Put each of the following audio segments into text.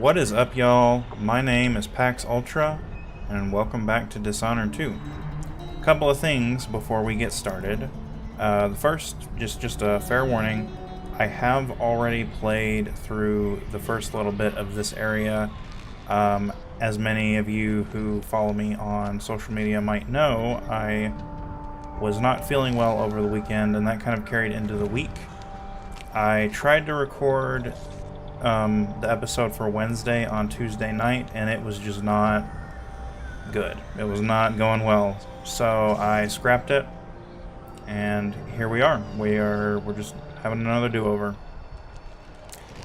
What is up, y'all? My name is Pax Ultra, and welcome back to Dishonored 2. A couple of things before we get started. The first, just a fair warning, I have already played through the first little bit of this area. As many of you who follow me on social media might know, I was not feeling well over the weekend, and that kind of carried into the week. I tried to record the episode for Wednesday on Tuesday night, and it was just not good. It was not going well, so I scrapped it, and here we are. We're just having another do-over.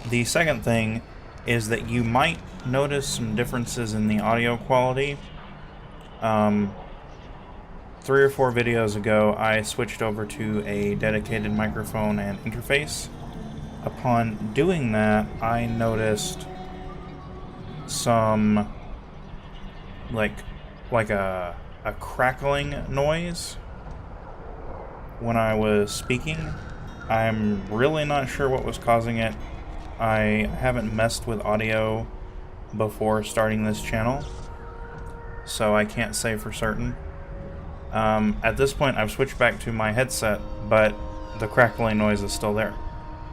The second thing is that you might notice some differences in the audio quality. 3 or 4 videos ago, I switched over to a dedicated microphone and interface. Upon doing that, I noticed some like a crackling noise when I was speaking. I'm really not sure what was causing it. I haven't messed with audio before starting this channel, so I can't say for certain. At this point, I've switched back to my headset, but the crackling noise is still there.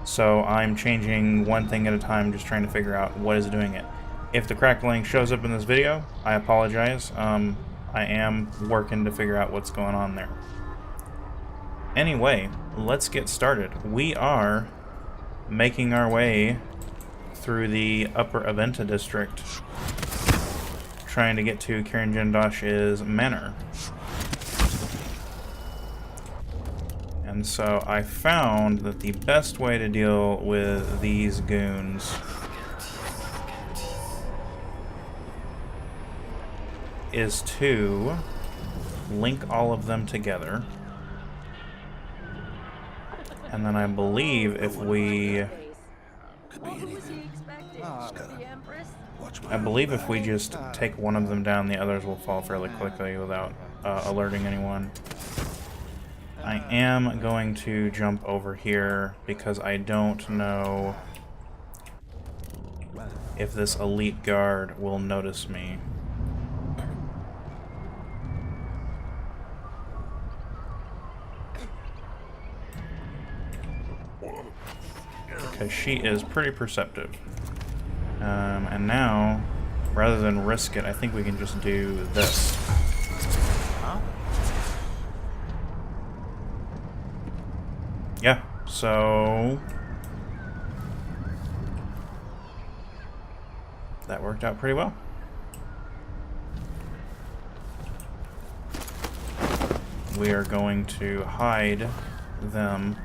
So I'm changing one thing at a time, just trying to figure out what is doing it. If the crackling shows up in this video, I apologize. I am working to figure out what's going on there. Anyway, let's get started. We are making our way through the Upper Aventa district, trying to get to Karen Jendosh's manor. And so I found that the best way to deal with these goons is to link all of them together. And then I believe if we just take one of them down, the others will fall fairly quickly without alerting anyone. I am going to jump over here because I don't know if this elite guard will notice me. Because she is pretty perceptive. And now, rather than risk it, I think we can just do this. Yeah, so that worked out pretty well. We are going to hide them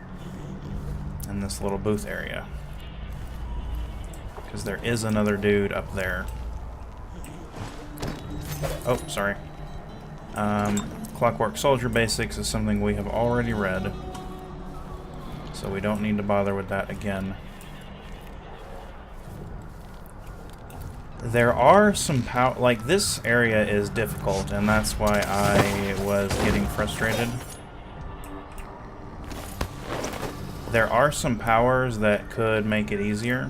in this little booth area, because there is another dude up there. Oh, sorry. Clockwork Soldier Basics is something we have already read, so we don't need to bother with that again. There are some like, this area is difficult, and that's why I was getting frustrated. There are some powers that could make it easier,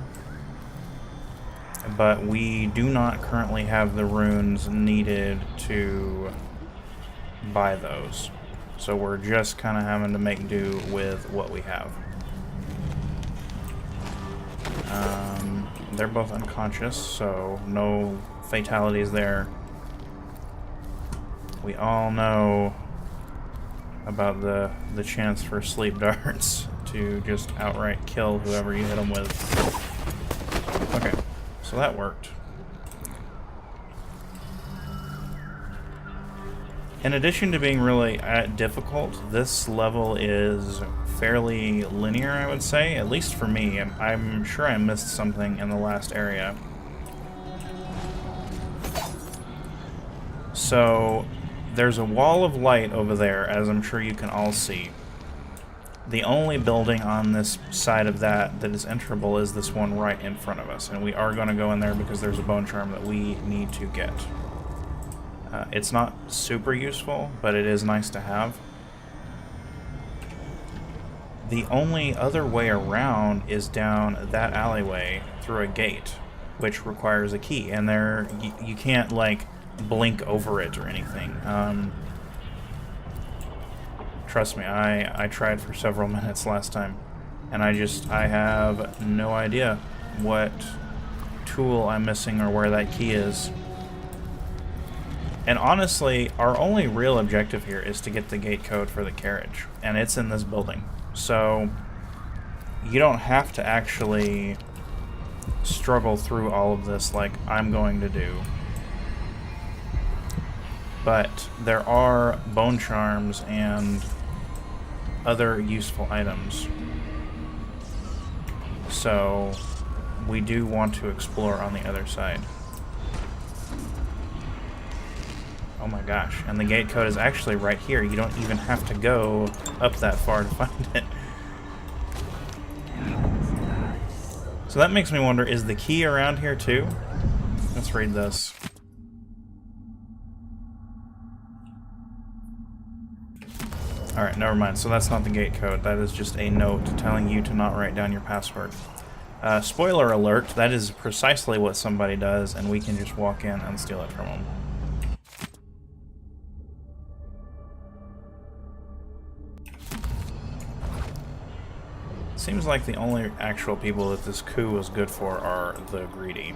but we do not currently have the runes needed to buy those. So we're just kind of having to make do with what we have. They're both unconscious, so no fatalities there. We all know about the chance for sleep darts to just outright kill whoever you hit them with. Okay, so that worked. In addition to being really difficult, this level is fairly linear, I would say, at least for me. I'm sure I missed something in the last area. So, there's a wall of light over there, as I'm sure you can all see. The only building on this side of that is enterable is this one right in front of us, and we are going to go in there because there's a bone charm that we need to get. It's not super useful, but it is nice to have. The only other way around is down that alleyway through a gate. which requires a key, and you can't like blink over it or anything. Trust me, I tried for several minutes last time, and I have no idea what tool I'm missing or where that key is. And honestly, our only real objective here is to get the gate code for the carriage, and it's in this building. So you don't have to actually struggle through all of this like I'm going to do. But there are bone charms and other useful items. So we do want to explore on the other side. Oh my gosh, and the gate code is actually right here. You don't even have to go up that far to find it. So that makes me wonder, is the key around here too? Let's read this. Alright, never mind. So that's not the gate code. That is just a note telling you to not write down your password. Spoiler alert, that is precisely what somebody does, and we can just walk in and steal it from them. Seems like the only actual people that this coup was good for are the greedy.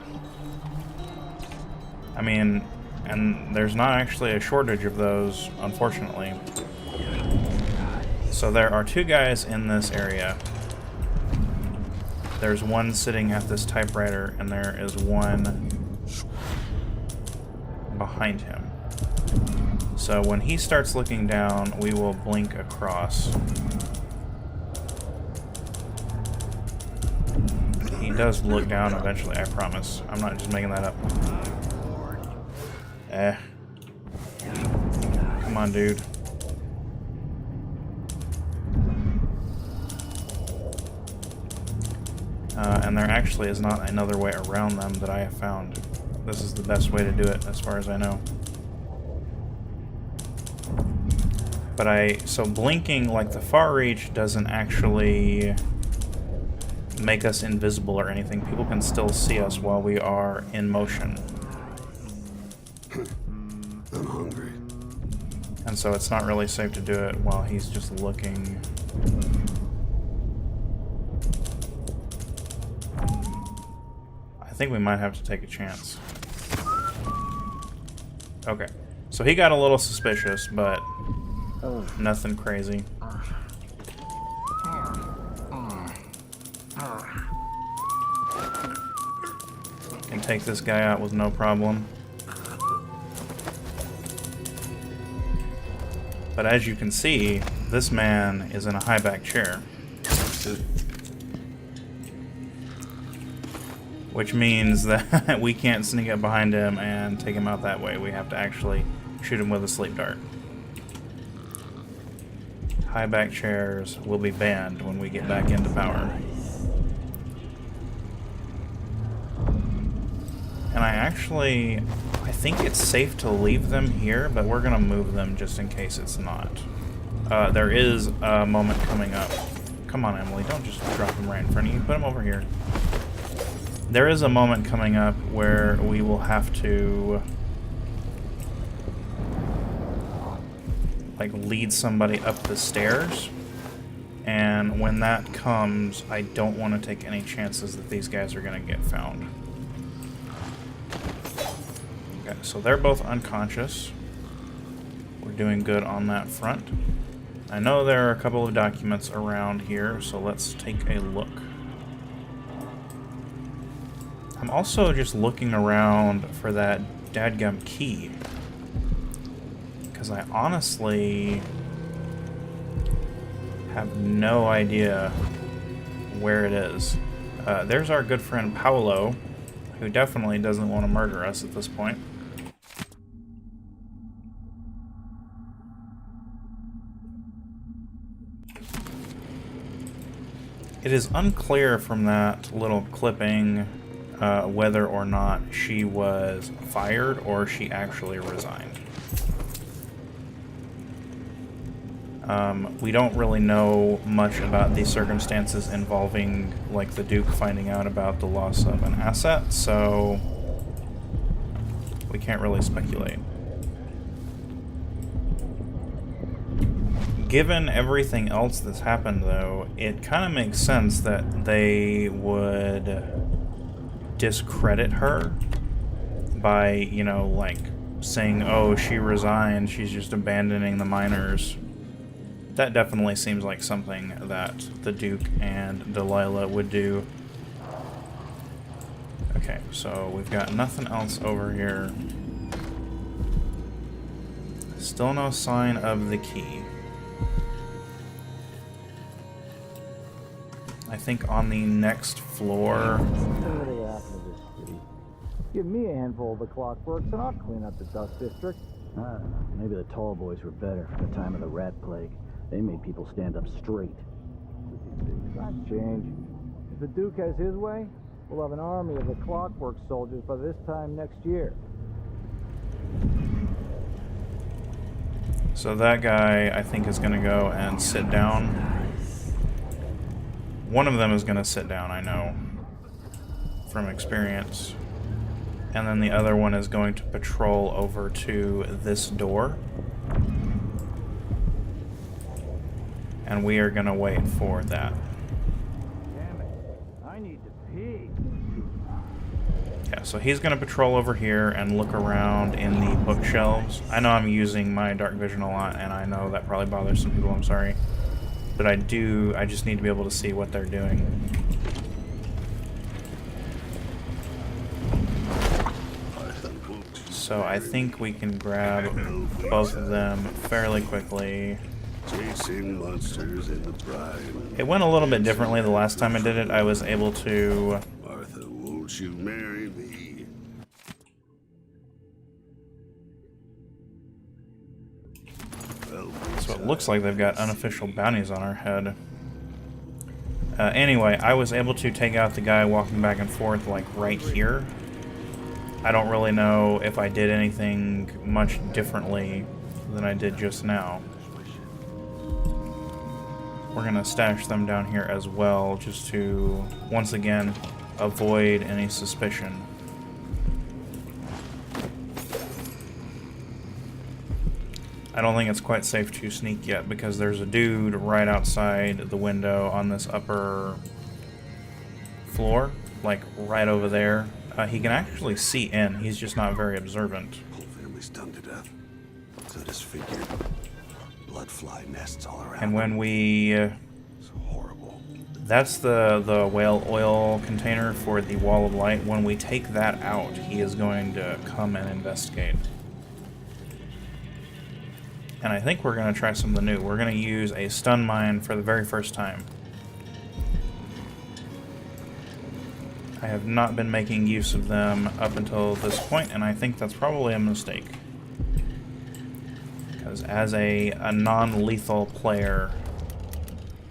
I mean, and there's not actually a shortage of those, unfortunately. So there are two guys in this area. There's one sitting at this typewriter, and there is one behind him. So when he starts looking down, we will blink across. He does look down eventually, I promise. I'm not just making that up. Come on, dude. And there actually is not another way around them that I have found. This is the best way to do it, as far as I know. But so blinking like the far reach doesn't actually make us invisible or anything. People can still see us while we are in motion. I'm hungry. And so it's not really safe to do it while he's just looking. I think we might have to take a chance. Okay. So he got a little suspicious, but nothing crazy. Can take this guy out with no problem. But as you can see, this man is in a high back chair. Which means that we can't sneak up behind him and take him out that way. We have to actually shoot him with a sleep dart. High back chairs will be banned when we get back into power. And I think it's safe to leave them here, but we're gonna move them just in case it's not. There is a moment coming up. Come on, Emily, don't just drop them right in front of you. Put them over here. There is a moment coming up where we will have to like lead somebody up the stairs, and when that comes, I don't want to take any chances that these guys are going to get found. Okay, so they're both unconscious. We're doing good on that front. I know there are a couple of documents around here, so let's take a look. I'm also just looking around for that dadgum key, because I honestly have no idea where it is. There's our good friend Paolo, who definitely doesn't want to murder us at this point. It is unclear from that little clipping whether or not she was fired or she actually resigned. We don't really know much about the circumstances involving, like, the Duke finding out about the loss of an asset, so we can't really speculate. Given everything else that's happened, though, it kind of makes sense that they would discredit her by, you know, like, saying, oh, she resigned, she's just abandoning the miners. That definitely seems like something that the Duke and Delilah would do. Okay, so we've got nothing else over here. Still no sign of the key. I think on the next floor... Give me a handful of the clockworks and I'll clean up the dust district. Maybe the tall boys were better at the time of the rat plague. They made people stand up straight. That change. If the Duke has his way, we'll have an army of the clockwork soldiers by this time next year. So that guy, I think, is going to go and sit down. One of them is going to sit down, I know, from experience. And then the other one is going to patrol over to this door. And we are going to wait for that. Damn it. I need to pee. Yeah, so he's going to patrol over here and look around in the bookshelves. I know I'm using my dark vision a lot, and I know that probably bothers some people, I'm sorry. But I just need to be able to see what they're doing. So I think we can grab both of them fairly quickly. Chasing monsters in the prime. It went a little bit differently the last time I did it. I was able to... Martha, won't you marry me? So it looks like they've got unofficial bounties on our head. Anyway, I was able to take out the guy walking back and forth, like, right here. I don't really know if I did anything much differently than I did just now. We're gonna stash them down here as well, just to, once again, avoid any suspicion. I don't think it's quite safe to sneak yet, because there's a dude right outside the window on this upper floor, like right over there. He can actually see in, he's just not very observant. Whole family's done to death. So disfigured. Blood fly nests all around. And when we... It's horrible. That's the whale oil container for the wall of light. When we take that out, he is going to come and investigate. And I think we're going to try something new. We're going to use a stun mine for the very first time. I have not been making use of them up until this point, and I think that's probably a mistake. Because as a non-lethal player,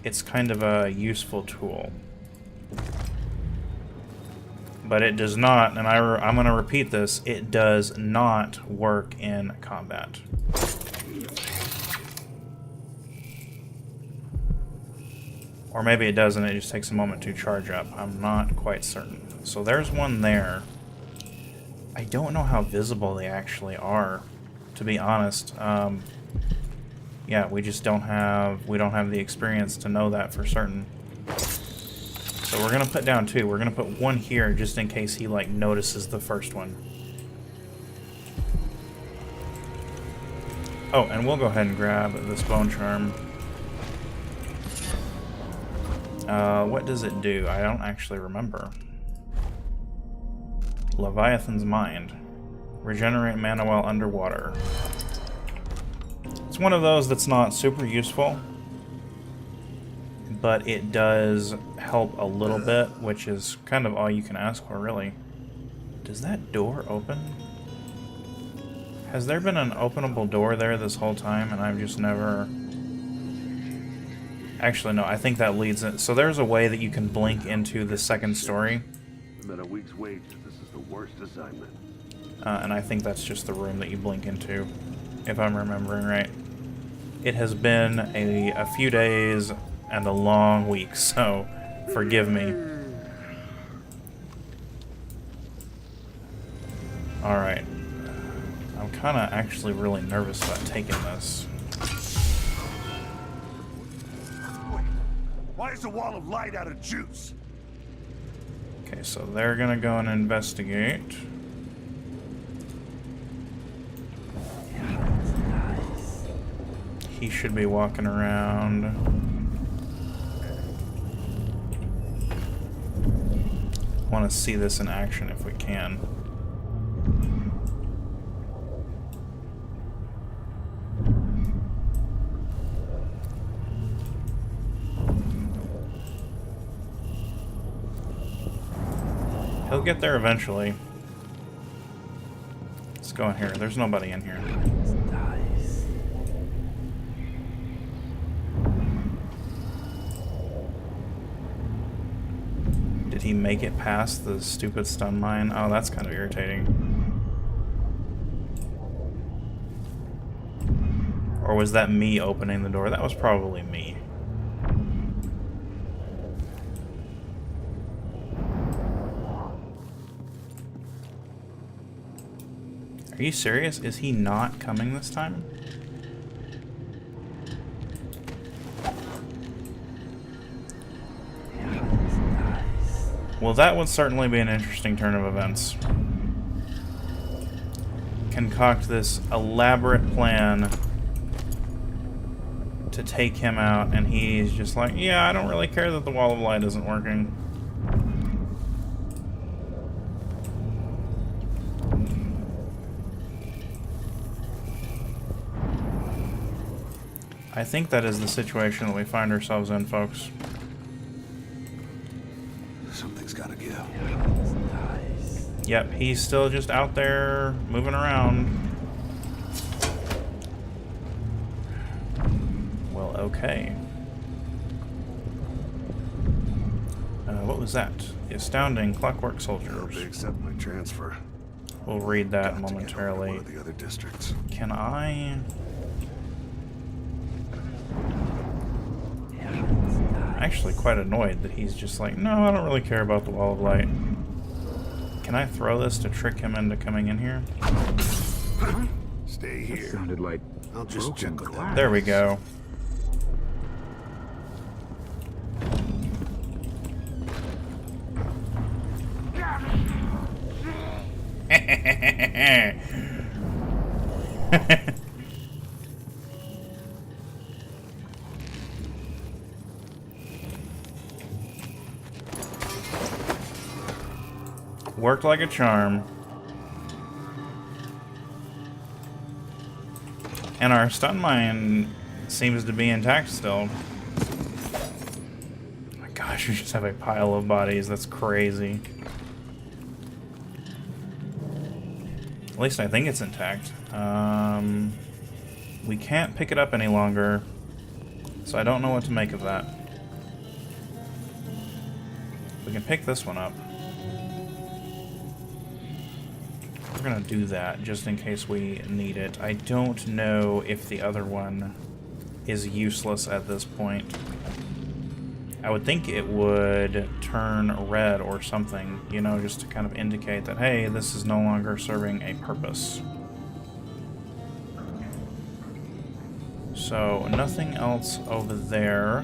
it's kind of a useful tool. But it does not, and I'm going to repeat this, it does not work in combat. Or maybe it does and it just takes a moment to charge up. I'm not quite certain. So there's one there. I don't know how visible they actually are, to be honest. Yeah, we just don't have the experience to know that for certain. So we're gonna put down two. We're gonna put one here just in case he like notices the first one. Oh, and we'll go ahead and grab this bone charm. What does it do? I don't actually remember. Leviathan's Mind. Regenerate mana while underwater. It's one of those that's not super useful, but it does help a little bit, which is kind of all you can ask for, really. Does that door open? Has there been an openable door there this whole time and I've just never... Actually, no, I think that leads it. So there's a way that you can blink into the second story. At a week's wages, this is the worst assignment. And I think that's just the room that you blink into, if I'm remembering right. It has been a few days and a long week, so forgive me. Alright. I'm kind of actually really nervous about taking this. Wait, why is the wall of light out of juice? Okay, so they're gonna go and investigate. He should be walking around. Want to see this in action if we can. He'll get there eventually. Let's go in here. There's nobody in here. Did he make it past the stupid stun mine? Oh, that's kind of irritating. Or was that me opening the door? That was probably me. Are you serious? Is he not coming this time? Well, that would certainly be an interesting turn of events. Concoct this elaborate plan to take him out, and he's just like, yeah, I don't really care that the wall of light isn't working. I think that is the situation that we find ourselves in, folks. Something's gotta give. Yep, he's still just out there moving around. Well, okay. What was that? The astounding Clockwork Soldiers. They accept my transfer. We'll read that Got to get over to momentarily. one of the other districts. Can I? I'm actually quite annoyed that he's just like, no, I don't really care about the wall of light. Can I throw this to trick him into coming in here? Stay here. Sounded like I'll just check with them. There we go. Worked like a charm. And our stun mine seems to be intact still. Oh my gosh, we just have a pile of bodies. That's crazy. At least I think it's intact. We can't pick it up any longer, so I don't know what to make of that. We can pick this one up. We're gonna do that just in case we need it. I don't know if the other one is useless at this point. I would think it would turn red or something, you know, just to kind of indicate that, hey, this is no longer serving a purpose. So, nothing else over there.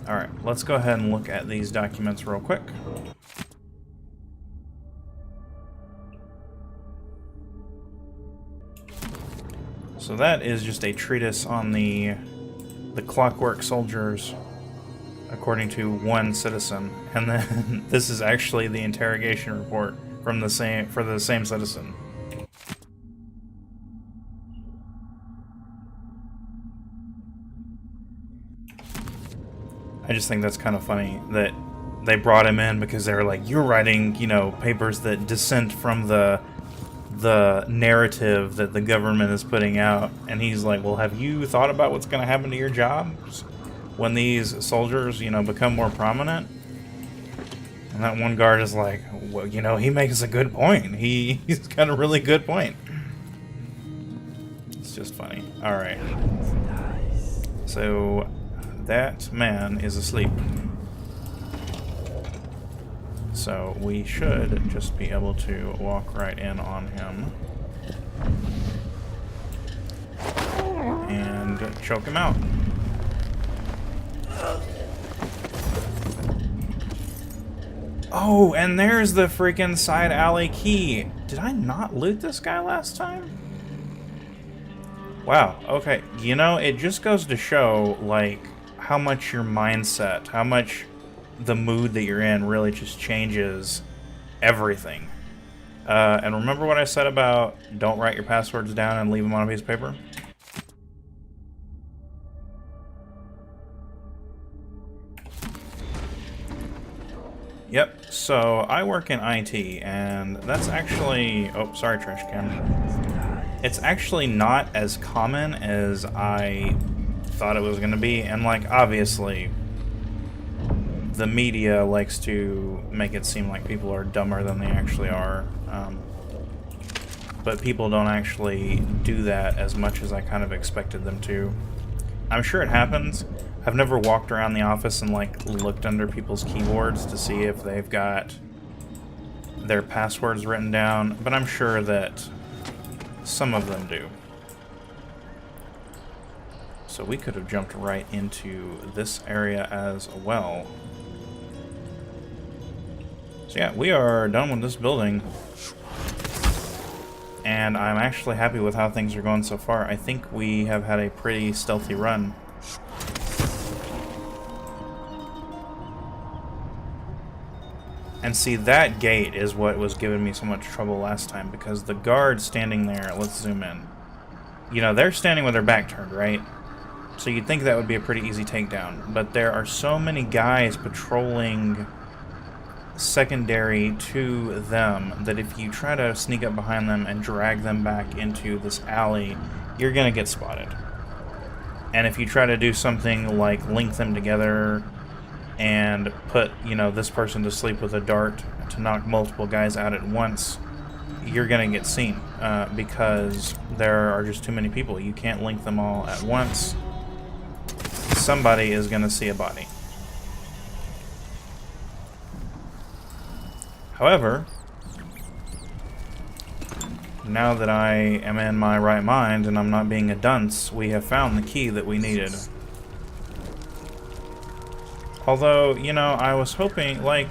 Alright, let's go ahead and look at these documents real quick. So that is just a treatise on the Clockwork Soldiers, according to one citizen. And then this is actually the interrogation report from the same citizen. I just think that's kind of funny that they brought him in because they were like, you're writing, you know, papers that dissent from the narrative that the government is putting out. And he's like, well, have you thought about what's going to happen to your jobs when these soldiers, you know, become more prominent? And that one guard is like, Well, you know, he makes a good point. He's got a really good point. It's just funny. Alright. So, that man is asleep. So, we should just be able to walk right in on him. And choke him out. Oh, and there's the freaking side alley key. Did I not loot this guy last time? Wow, okay. You know, it just goes to show, like, how much your mindset, how much the mood that you're in really just changes everything. And remember what I said about don't write your passwords down and leave them on a piece of paper? Yep, so I work in IT, and that's actually... Oh, sorry, trash can. It's actually not as common as I thought it was going to be, and, like, obviously, the media likes to make it seem like people are dumber than they actually are, but people don't actually do that as much as I kind of expected them to. I'm sure it happens. I've never walked around the office and, like, looked under people's keyboards to see if they've got their passwords written down, but I'm sure that some of them do. So we could have jumped right into this area as well. So yeah, we are done with this building. And I'm actually happy with how things are going so far. I think we have had a pretty stealthy run. And see, that gate is what was giving me so much trouble last time, because the guard standing there, let's zoom in. You know, they're standing with their back turned, right? So you'd think that would be a pretty easy takedown. But there are so many guys patrolling secondary to them that if you try to sneak up behind them and drag them back into this alley, you're gonna get spotted. And if you try to do something like link them together and put, you know, this person to sleep with a dart to knock multiple guys out at once, you're gonna get seen because there are just too many people. You can't link them all at once. Somebody is gonna see a body. However, now that I am in my right mind and I'm not being a dunce, we have found the key that we needed. Although, you know, I was hoping, like,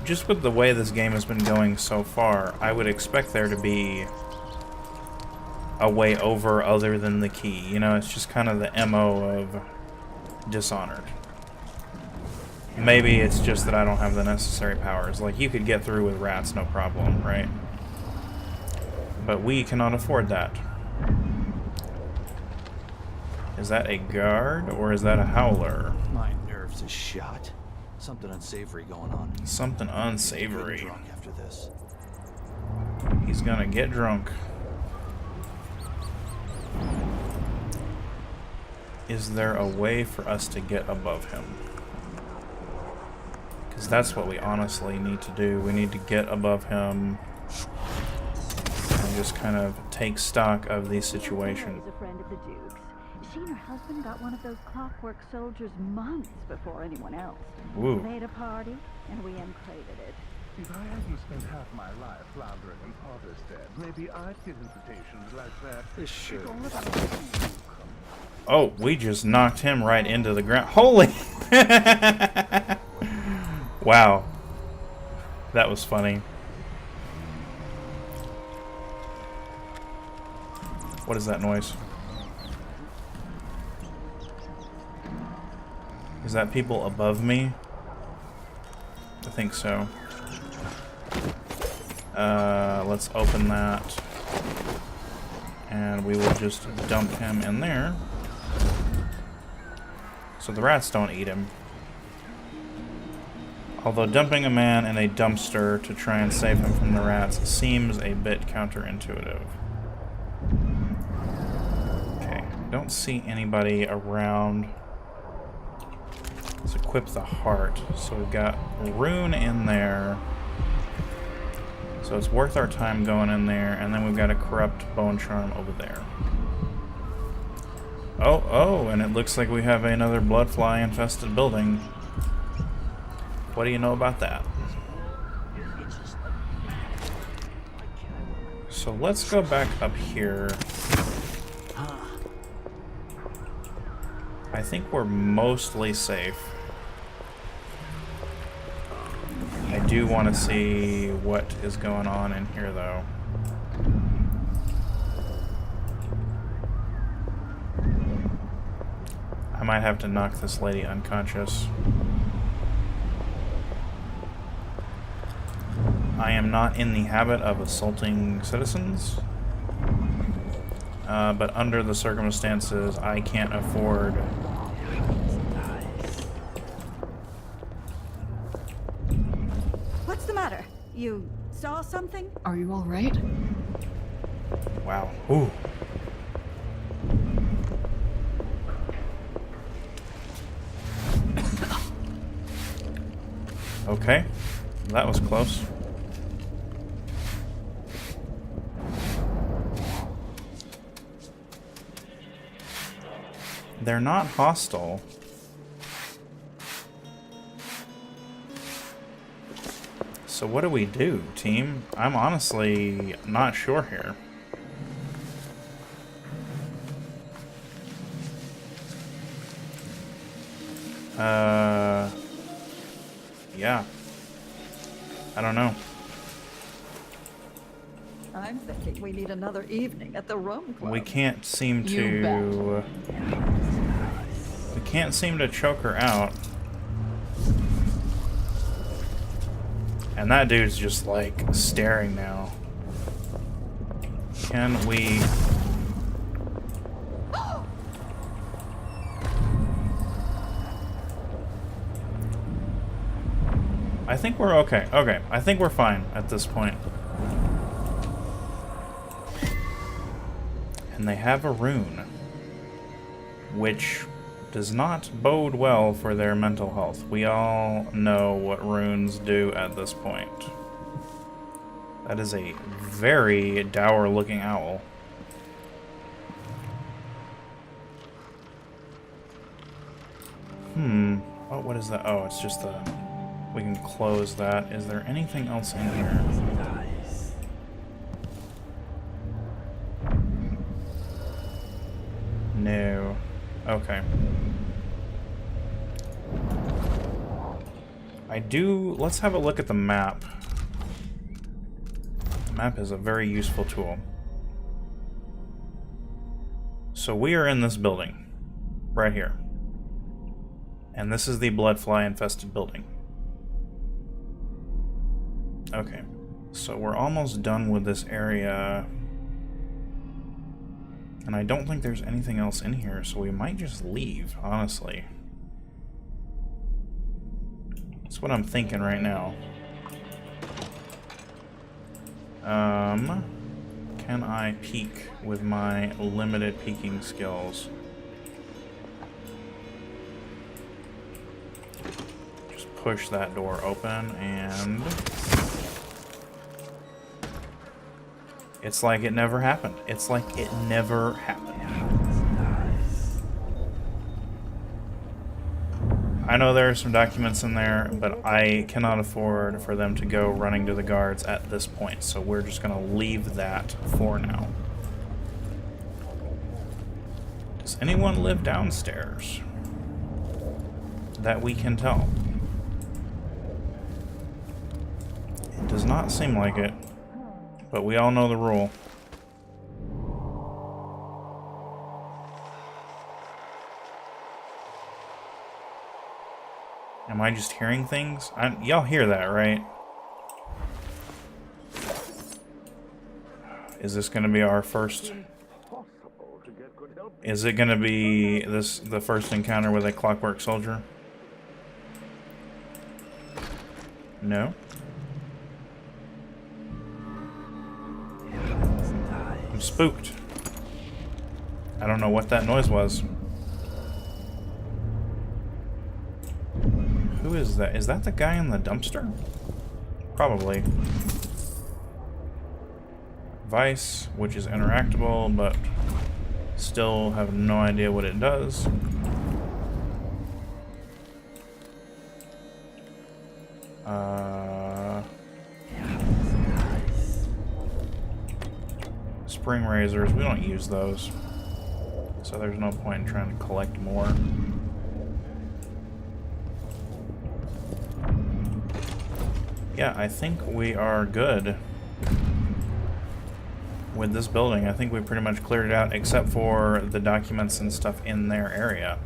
just with the way this game has been going so far, I would expect there to be a way over other than the key. You know, it's just kind of the MO of Dishonored. Maybe it's just that I don't have the necessary powers. Like, you could get through with rats, no problem, right? But we cannot afford that. Is that a guard, or is that a howler? My nerves are shot. Something unsavory going on. Something unsavory. Getting drunk after this. He's gonna get drunk. Is there a way for us to get above him? Because that's what we honestly need to do. We need to get above him and just kind of take stock of the situation. A friend of the Duke's. She and her husband got one of those clockwork soldiers months before anyone else. Ooh. They had a party, and we uncrated it. If I hadn't spent half my life floundering in Potter's Dead, maybe I'd get invitations like that. This should. It's all about you. Oh, we just knocked him right into the ground. Holy! Wow. That was funny. What is that noise? Is that people above me? I think so. Let's open that. And we will just dump him in there. So the rats don't eat him. Although dumping a man in a dumpster to try and save him from the rats seems a bit counterintuitive. Okay, don't see anybody around. Let's equip the heart. So we've got Rune in there. So it's worth our time going in there, and then we've got a corrupt bone charm over there. Oh, and it looks like we have another bloodfly infested building. What do you know about that? So let's go back up here. I think we're mostly safe. I do want to see what is going on in here, though. I might have to knock this lady unconscious. I am not in the habit of assaulting citizens, but under the circumstances, I can't afford... What's the matter? You saw something? Are you all right? Wow. Ooh. Okay. That was close. They're not hostile. So what do we do, team? I'm honestly not sure here. Yeah. I don't know. I'm thinking we need another evening at the Rum Club. We can't seem You to... We can't seem to choke her out. And that dude's just, like, staring now. Can we... I think we're okay. Okay, I think we're fine at this point. And they have a rune, which does not bode well for their mental health. We all know what runes do at this point. That is a very dour-looking owl. Oh, what is that? Oh, it's just the... We can close that. Is there anything else in here? No. Okay. Let's have a look at the map. The map is a very useful tool. So we are in this building. Right here. And this is the bloodfly infested building. Okay. So we're almost done with this area. And I don't think there's anything else in here, so we might just leave, honestly. That's what I'm thinking right now. Can I peek with my limited peeking skills? Just push that door open and... It's like it never happened. It's like it never happened. I know there are some documents in there, but I cannot afford for them to go running to the guards at this point, so we're just going to leave that for now. Does anyone live downstairs? That we can tell. It does not seem like it. But we all know the rule. Am I just hearing things? Y'all hear that, right? Is this going to be our first... Is it going to be the first encounter with a clockwork soldier? No? I'm spooked. I don't know what that noise was. Who is that? Is that the guy in the dumpster? Probably. Vice, which is interactable, but still have no idea what it does. Spring razors, we don't use those, so there's no point in trying to collect more. Yeah, I think we are good with this building. I think we pretty much cleared it out, except for the documents and stuff in their area,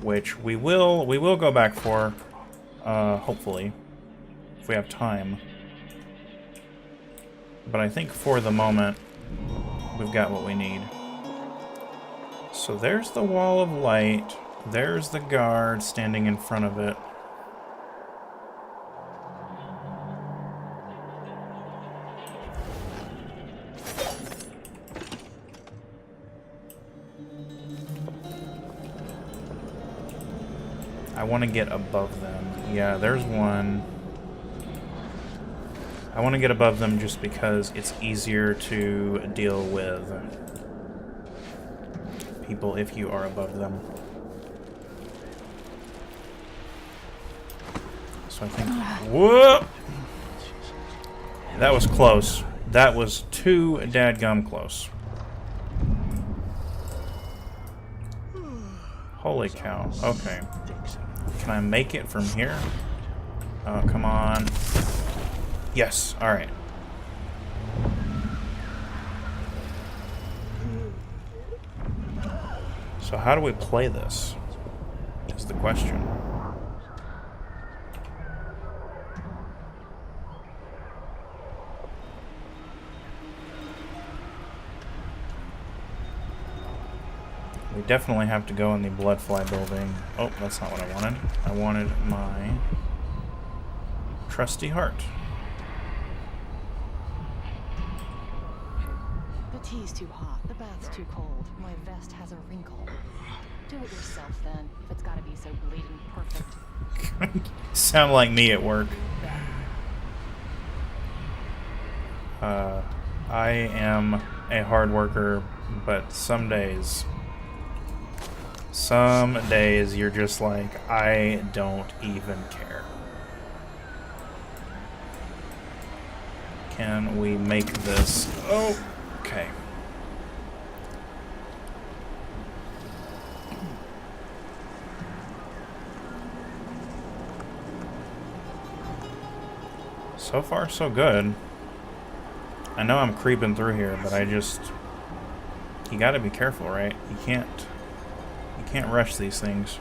which we will go back for, hopefully, if we have time. But I think for the moment, we've got what we need. So there's the wall of light. There's the guard standing in front of it. I want to get above them. Yeah, there's one. I want to get above them just because it's easier to deal with people if you are above them. So I think... Whoop! That was close. That was too dadgum close. Holy cow. Okay. Can I make it from here? Oh, come on. Yes, alright. So how do we play this? Is the question. We definitely have to go in the Bloodfly building. Oh, that's not what I wanted. I wanted my trusty heart. The tea's too hot, the bath's too cold, my vest has a wrinkle. Do it yourself then, if it's gotta be so bleeding perfect. Sound like me at work. I am a hard worker, but some days you're just like, I don't even care. Can we make this? Oh, okay. So far, so good. I know I'm creeping through here, but you gotta be careful, right? You can't rush these things.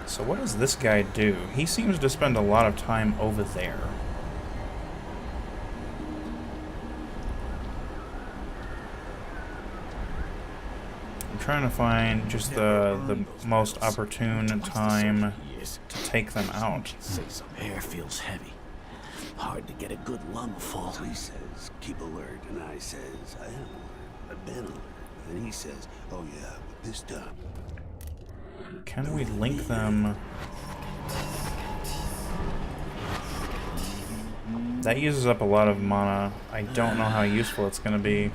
So what does this guy do? He seems to spend a lot of time over there. I'm trying to find just the most opportune time to take them out. Air feels heavy. Hard to get a good lungful. He says, keep alert, and I says, I am alert. I've been alert. And he says, oh yeah, but this time. Can we link them? That uses up a lot of mana. I don't know how useful it's going to be.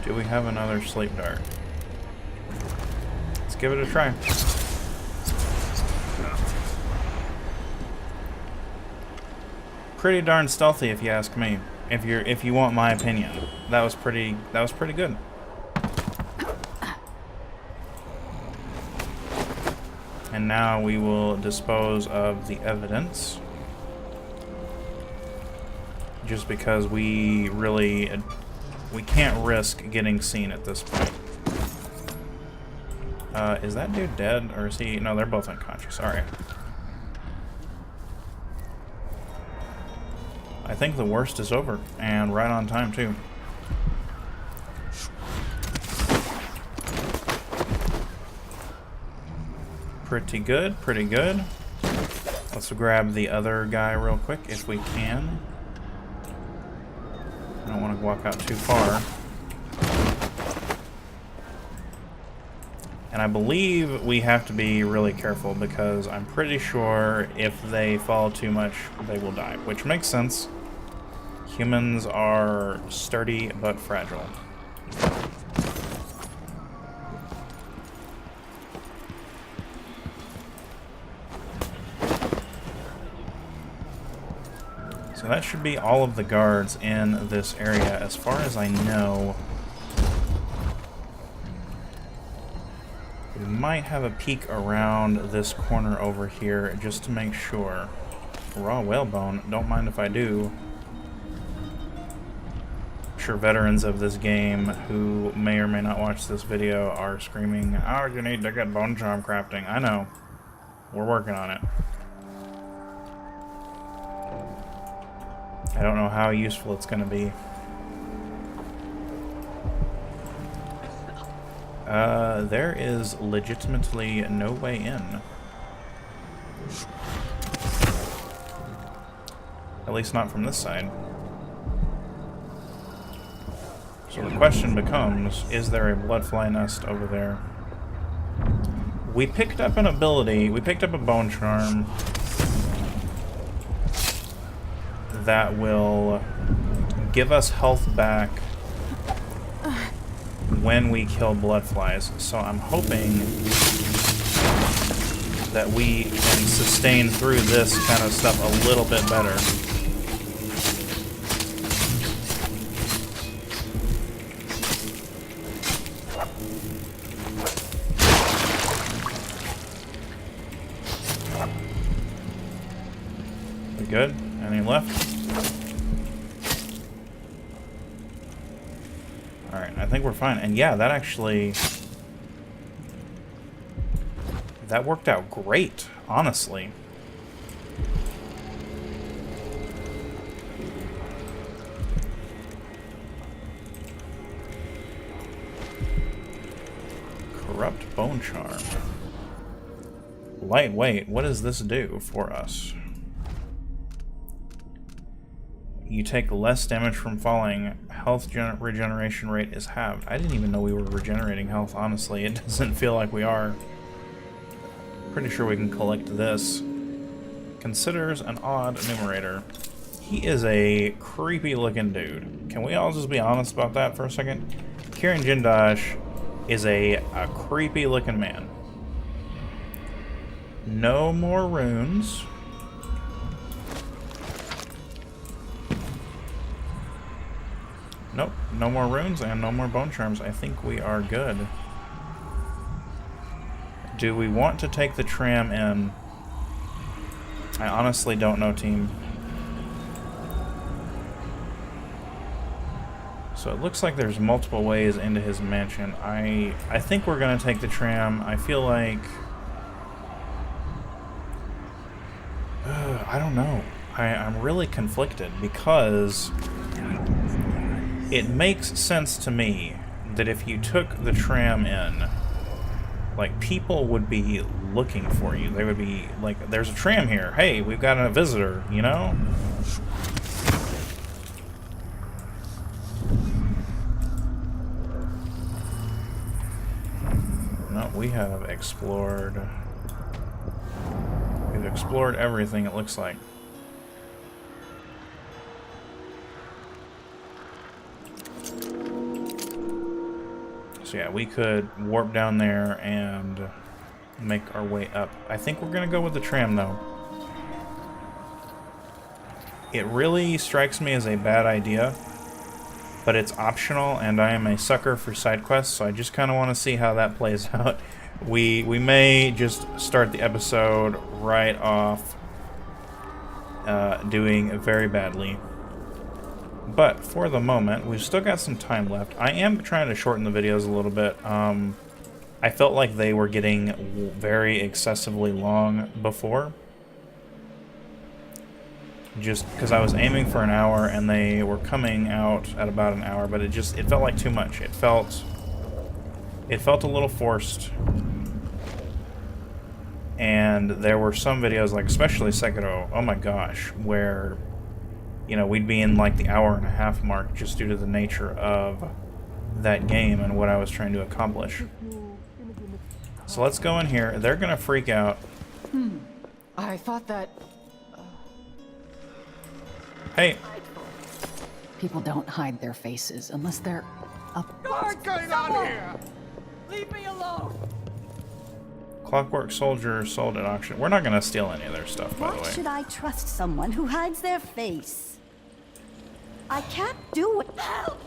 Do we have another sleep dart? Let's give it a try. Pretty darn stealthy, if you ask me. If you want my opinion, that was pretty good. And now we will dispose of the evidence, just because we can't risk getting seen at this point. Is that dude dead, or is he? No, they're both unconscious. Alright. I think the worst is over, and right on time, too. Pretty good, pretty good. Let's grab the other guy real quick if we can. I don't want to walk out too far. And I believe we have to be really careful because I'm pretty sure if they fall too much, they will die, which makes sense. Humans are sturdy but fragile. So that should be all of the guards in this area as far as I know. We might have a peek around this corner over here just to make sure. Raw whalebone, don't mind if I do. I'm sure veterans of this game who may or may not watch this video are screaming, "Oh, you need to get bone charm crafting." I know. We're working on it. I don't know how useful it's going to be. There is legitimately no way in. At least not from this side. So the question becomes, is there a bloodfly nest over there? We picked up an ability, we picked up a bone charm that will give us health back when we kill bloodflies. So I'm hoping that we can sustain through this kind of stuff a little bit better. We good? Any left? Alright, I think we're fine. And yeah, that actually... that worked out great, honestly. Corrupt bone charm. Lightweight, what does this do for us? You take less damage from falling. Health regeneration rate is halved. I didn't even know we were regenerating health, honestly. It doesn't feel like we are. Pretty sure we can collect this. Considers an odd numerator. He is a creepy looking dude. Can we all just be honest about that for a second? Kieran Jindosh is a creepy looking man. No more runes. Nope, no more runes and no more bone charms. I think we are good. Do we want to take the tram in? I honestly don't know, team. So it looks like there's multiple ways into his mansion. I think we're gonna take the tram. I feel like... I don't know. I'm really conflicted because... it makes sense to me that if you took the tram in, like, people would be looking for you. They would be like, there's a tram here. Hey, we've got a visitor, you know? No, we have explored. We've explored everything, it looks like. So yeah, we could warp down there and make our way up. I think we're gonna go with the tram though. It really strikes me as a bad idea, but it's optional and I am a sucker for side quests, so I just kind of want to see how that plays out. We may just start the episode right off doing very badly. But for the moment, we've still got some time left. I am trying to shorten the videos a little bit. I felt like they were getting very excessively long before. Just because I was aiming for an hour and they were coming out at about an hour, but it felt like too much. It felt a little forced. And there were some videos, like especially Sekiro, oh my gosh, where, you know, we'd be in like the hour-and-a-half mark just due to the nature of that game and what I was trying to accomplish. So let's go in here. They're gonna freak out. I thought that Hey, people don't hide their faces unless they're up. What's going on here? Leave me alone. Clockwork Soldier sold at auction. We're not gonna steal any of their stuff, by the Why way. should I trust someone who hides their face? I can't do it. Help!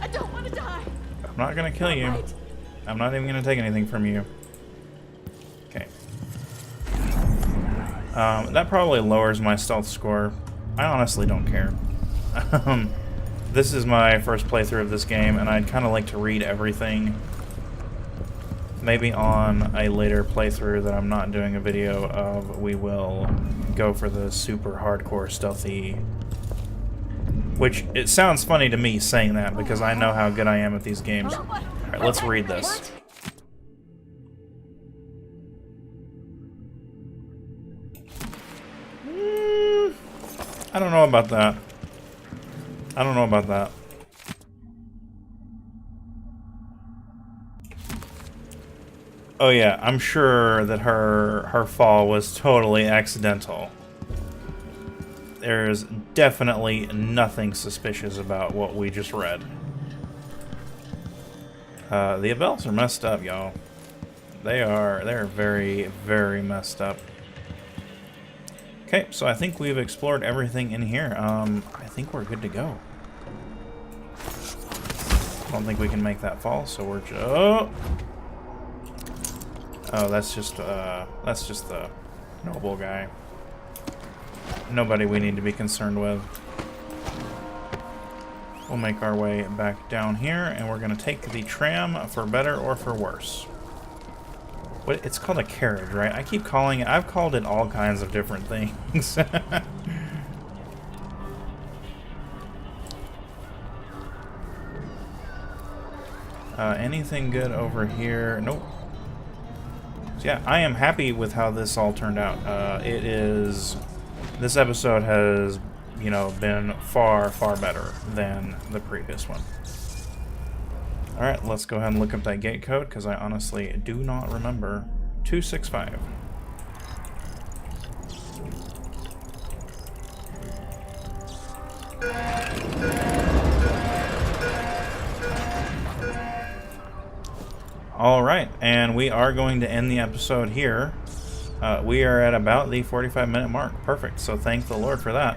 I don't want to die. I'm not gonna kill you. Right. I'm not even gonna take anything from you. Okay. That probably lowers my stealth score. I honestly don't care. This is my first playthrough of this game, and I'd kind of like to read everything. Maybe on a later playthrough that I'm not doing a video of, we will go for the super hardcore stealthy. Which, it sounds funny to me saying that, because I know how good I am at these games. Alright, let's read this. I don't know about that. I don't know about that. Oh yeah, I'm sure that her fall was totally accidental. There's definitely nothing suspicious about what we just read. The Abels are messed up, y'all. They're very, very messed up. Okay, so I think we've explored everything in here. I think we're good to go. I don't think we can make that fall, so we're just... Oh, that's just the noble guy. Nobody we need to be concerned with. We'll make our way back down here, and we're gonna take the tram for better or for worse. What, it's called a carriage, right? I keep calling it, I've called it all kinds of different things. Anything good over here? Nope. So yeah, I am happy with how this all turned out. This episode has, you know, been far, far better than the previous one. Alright, let's go ahead and look up that gate code, because I honestly do not remember. 265. Alright, and we are going to end the episode here. We are at about the 45-minute mark. Perfect, so thank the Lord for that.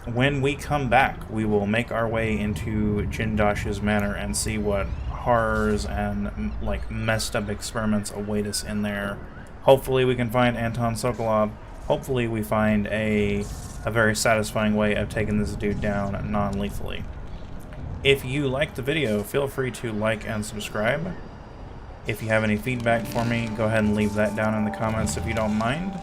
When we come back, we will make our way into Jindosh's manor and see what horrors and like messed up experiments await us in there. Hopefully we can find Anton Sokolov. Hopefully we find a very satisfying way of taking this dude down non-lethally. If you liked the video, feel free to like and subscribe. If you have any feedback for me, go ahead and leave that down in the comments if you don't mind.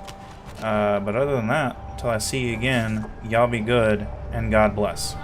But other than that, until I see you again, y'all be good, and God bless.